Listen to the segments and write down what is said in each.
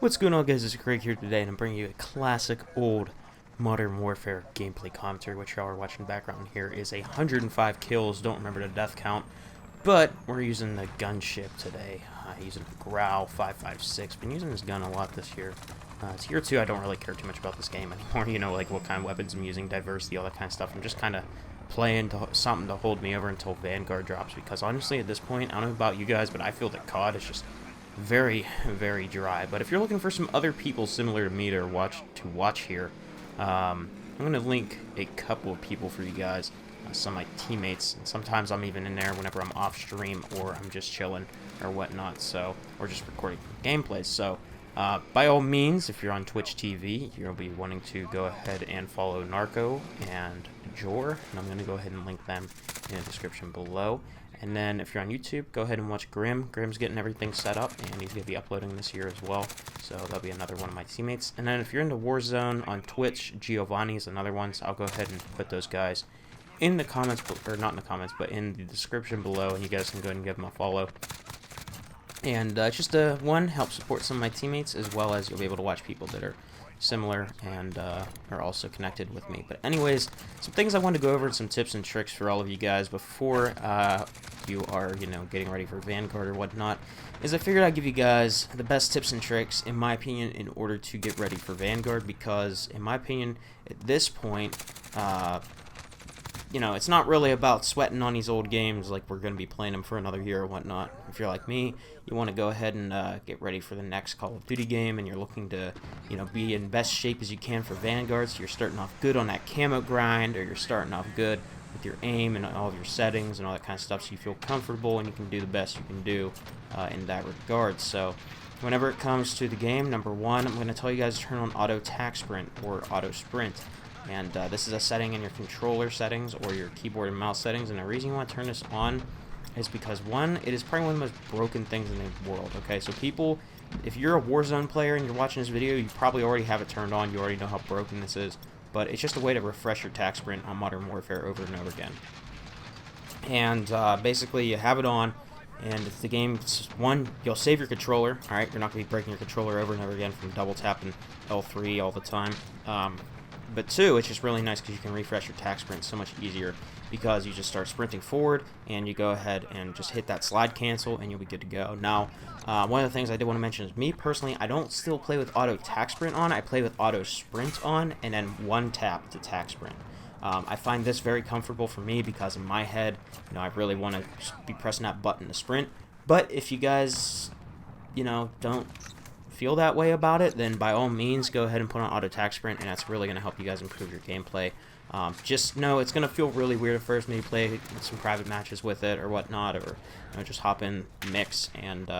What's going on, guys? It's Craig here today, and I'm bringing you a classic old Modern Warfare gameplay commentary. What y'all are watching in the background here is 105 kills. Don't remember the death count, but we're using the gunship today. Using a Growl 5.56. Been using this gun a lot this year. It's year 2. I don't really care too much about this game anymore. You know, like what kind of weapons I'm using, diversity, all that kind of stuff. I'm just kind of playing something to hold me over until Vanguard drops. Because honestly, at this point, I don't know about you guys, but I feel that COD is just very, very dry. But if you're looking for some other people similar to me to watch here, I'm going to link a couple of people for you guys, some of my teammates, and sometimes I'm even in there whenever I'm off stream or I'm just chilling or whatnot, so, or just recording gameplays. So by all means, if you're on Twitch TV, you'll be wanting to go ahead and follow Narco and Jor, and I'm going to go ahead and link them in the description below. And then if you're on YouTube, go ahead and watch Grim. Grim's getting everything set up, and he's going to be uploading this year as well. So that'll be another one of my teammates. And then if you're into Warzone on Twitch, Giovanni's another one. So I'll go ahead and put those guys in the comments, or not in the comments, but in the description below, and you guys can go ahead and give them a follow. And just one, help support some of my teammates, as well as you'll be able to watch people that are similar and are also connected with me. But anyways, some things I wanted to go over, and some tips and tricks for all of you guys before you are, getting ready for Vanguard or whatnot, is I figured I'd give you guys the best tips and tricks, in my opinion, in order to get ready for Vanguard, because, in my opinion, at this point, it's not really about sweating on these old games like we're going to be playing them for another year or whatnot. If you're like me, you want to go ahead and get ready for the next Call of Duty game, and you're looking to, be in best shape as you can for Vanguard, so you're starting off good on that camo grind, or you're starting off good with your aim and all of your settings and all that kind of stuff, so you feel comfortable and you can do the best you can do in that regard. So whenever it comes to the game, number one, I'm going to tell you guys to turn on auto tac sprint or auto sprint. And this is a setting in your controller settings or your keyboard and mouse settings, and the reason you want to turn this on is because, one, it is probably one of the most broken things in the world. Okay, so people, if you're a Warzone player and you're watching this video, you probably already have it turned on, you already know how broken this is, but it's just a way to refresh your tac sprint on Modern Warfare over and over again. And basically you have it on, and if the game, one, you'll save your controller. Alright, you're not going to be breaking your controller over and over again from double tapping L3 all the time. But two, it's just really nice because you can refresh your tac sprint so much easier, because you just start sprinting forward and you go ahead and just hit that slide cancel and you'll be good to go. Now, one of the things I did want to mention is, me personally, I don't still play with auto tac sprint on. I play with auto sprint on and then one tap to tac sprint. I find this very comfortable for me because in my head, I really want to be pressing that button to sprint. But if you guys, don't feel that way about it, then by all means go ahead and put on auto tac sprint, and that's really going to help you guys improve your gameplay. Just know it's going to feel really weird at first, maybe play some private matches with it or whatnot, or just hop in mix and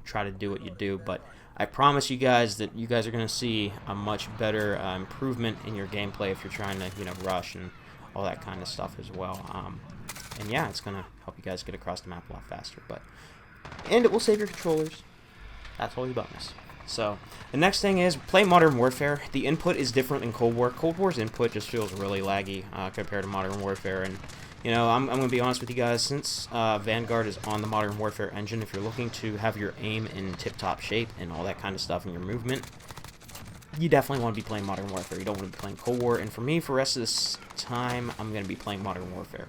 try to do what you do, but I promise you guys that you guys are going to see a much better improvement in your gameplay if you're trying to rush and all that kind of stuff as well. And yeah, it's going to help you guys get across the map a lot faster, and it will save your controllers. That's always a bonus. So, the next thing is, play Modern Warfare. The input is different in Cold War. Cold War's input just feels really laggy compared to Modern Warfare. And, I'm going to be honest with you guys, since Vanguard is on the Modern Warfare engine, if you're looking to have your aim in tip-top shape and all that kind of stuff in your movement, you definitely want to be playing Modern Warfare. You don't want to be playing Cold War. And for me, for the rest of this time, I'm going to be playing Modern Warfare.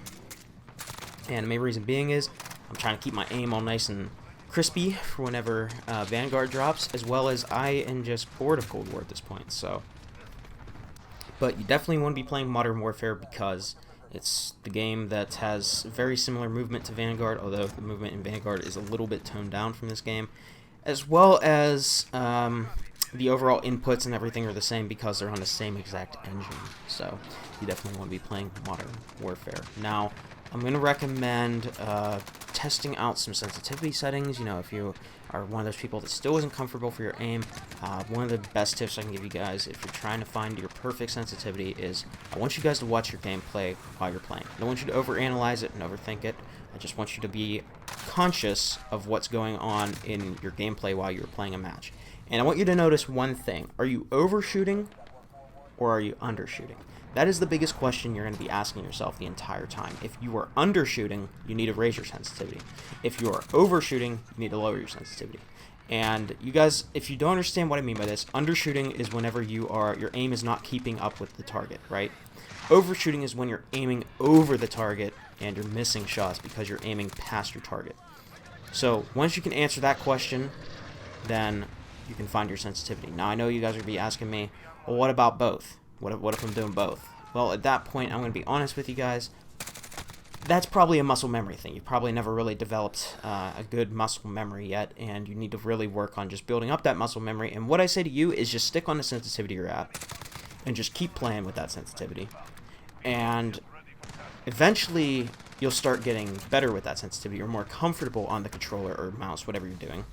And the main reason being is, I'm trying to keep my aim all nice and crispy for whenever Vanguard drops, as well as I am just bored of Cold War at this point. So, but you definitely want to be playing Modern Warfare because it's the game that has very similar movement to Vanguard, although the movement in Vanguard is a little bit toned down from this game, as well as the overall inputs and everything are the same because they're on the same exact engine. So you definitely want to be playing Modern Warfare. Now, I'm going to recommend testing out some sensitivity settings. If you are one of those people that still isn't comfortable for your aim, one of the best tips I can give you guys if you're trying to find your perfect sensitivity is, I want you guys to watch your gameplay while you're playing. I don't want you to overanalyze it and overthink it. I just want you to be conscious of what's going on in your gameplay while you're playing a match. And I want you to notice one thing. Are you overshooting or are you undershooting? That is the biggest question you're going to be asking yourself the entire time. If you are undershooting, you need to raise your sensitivity. If you are overshooting, you need to lower your sensitivity. And you guys, if you don't understand what I mean by this, undershooting is whenever your aim is not keeping up with the target, right? Overshooting is when you're aiming over the target and you're missing shots because you're aiming past your target. So once you can answer that question, then you can find your sensitivity. Now I know you guys are going to be asking me, well, what about both? What if I'm doing both? Well, at that point, I'm going to be honest with you guys. That's probably a muscle memory thing. You've probably never really developed a good muscle memory yet, and you need to really work on just building up that muscle memory. And what I say to you is just stick on the sensitivity you're at and just keep playing with that sensitivity. And eventually, you'll start getting better with that sensitivity. You're more comfortable on the controller or mouse, whatever you're doing.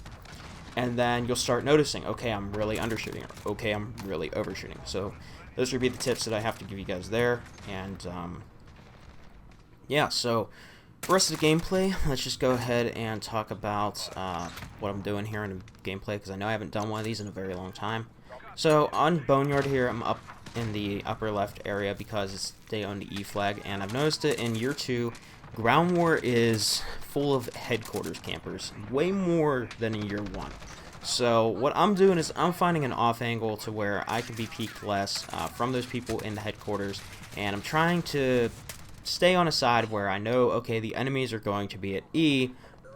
And then you'll start noticing, okay, I'm really undershooting, or okay, I'm really overshooting. So those would be the tips that I have to give you guys there. And yeah, so the rest of the gameplay, let's just go ahead and talk about what I'm doing here in the gameplay, because I know I haven't done one of these in a very long time. So on Boneyard here, I'm up in the upper left area because they own the E flag, and I've noticed that in year 2, Ground War is full of headquarters campers, way more than in year 1. So what I'm doing is I'm finding an off angle to where I can be peeked less from those people in the headquarters, and I'm trying to stay on a side where I know, okay, the enemies are going to be at E,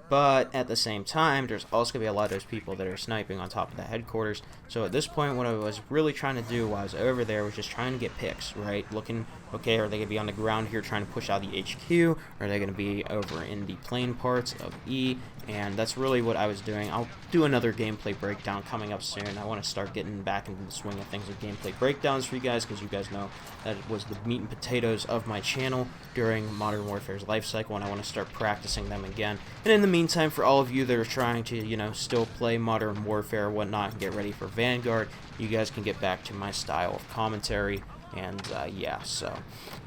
but at the same time, there's also going to be a lot of those people that are sniping on top of the headquarters. So at this point, what I was really trying to do while I was over there was just trying to get picks, right? Looking, okay, are they going to be on the ground here trying to push out the HQ? Or are they going to be over in the plane parts of E? And that's really what I was doing. I'll do another gameplay breakdown coming up soon. I want to start getting back into the swing of things with gameplay breakdowns for you guys, because you guys know that it was the meat and potatoes of my channel during Modern Warfare's life cycle, and I want to start practicing them again. And in the meantime, for all of you that are trying to, you know, still play Modern Warfare or whatnot and get ready for Vanguard, you guys can get back to my style of commentary. And yeah, so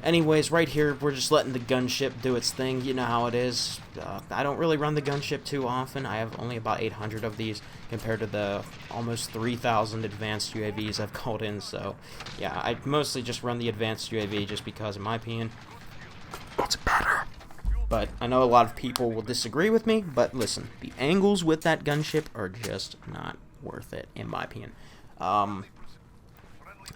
anyways, right here we're just letting the gunship do its thing. You know how it is. I don't really run the gunship too often. I have only about 800 of these compared to the almost 3,000 advanced UAVs I've called in. So yeah, I mostly just run the advanced UAV just because, in my opinion, it's better. But I know a lot of people will disagree with me, but listen, the angles with that gunship are just not worth it, in my opinion.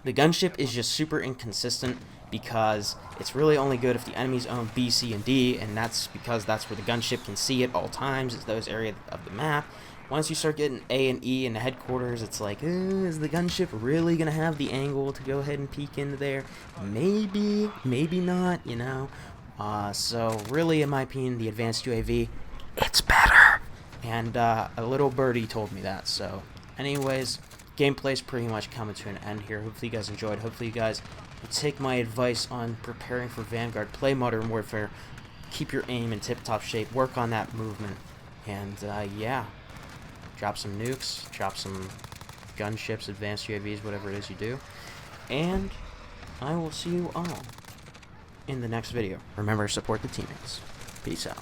The gunship is just super inconsistent because it's really only good if the enemies own B, C, and D, and that's because that's where the gunship can see at all times. It's those areas of the map. Once you start getting A and E in the headquarters, it's like, is the gunship really going to have the angle to go ahead and peek into there? Maybe, maybe not, you know. So really, in my opinion, the advanced UAV, it's better. And a little birdie told me that. So anyways, gameplay's pretty much coming to an end here. Hopefully you guys enjoyed. Hopefully you guys will take my advice on preparing for Vanguard. Play Modern Warfare. Keep your aim in tip-top shape. Work on that movement. And yeah, drop some nukes. Drop some gunships, advanced UAVs, whatever it is you do. And I will see you all in the next video. Remember, support the teammates. Peace out.